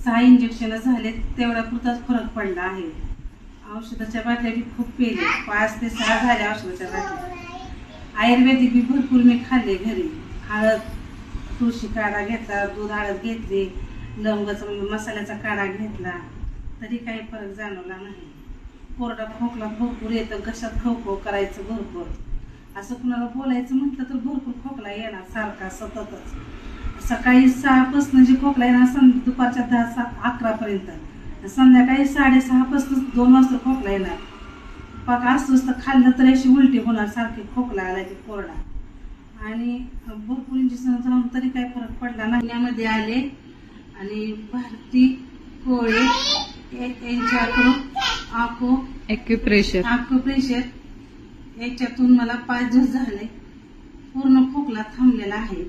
6 injection झाले, तेवढा पुरताच फरक पडला आहे. औषधाच्या बाटल्या बी खूप पेले, 5 ते 6 झाल्या औषधाच्या बाटल्या. आयुर्वेदिक बी भरपूर मी खाल्ले घरी. हळद तुळशी काढा घेतला, दूध हळद घेतली, लवंगाचा मसाल्याचा काढा घेतला, तरी काही फरक जाणवला नाही. कोरडा खोकला भरपूर येतं, घशात खवखव करायचं भरपूर. असं कुणाला बोलायचं म्हटलं तर भरपूर खोकला येणार सारखा सततच. सकाळी 6 पासून जे खोकला येणार, दुपारच्या 10-11 पर्यंत, संध्याकाळी 6:30 पासून 2 वाजता खोकला येणार. पाक अस्वस्थ खाल्लं तर अशी उलटी होणार, सारखी खोकला आला की कोरडा. आणि भरपूर इंजेक्शन जाऊन तरी काही फरक पडला नाही. पुण्यामध्ये आले आणि भारती कोळे यांच्याकडून ॲक्युप्रेशर याच्यातून मला 5 दिवस झाले पूर्ण खोकला थांबलेला आहे.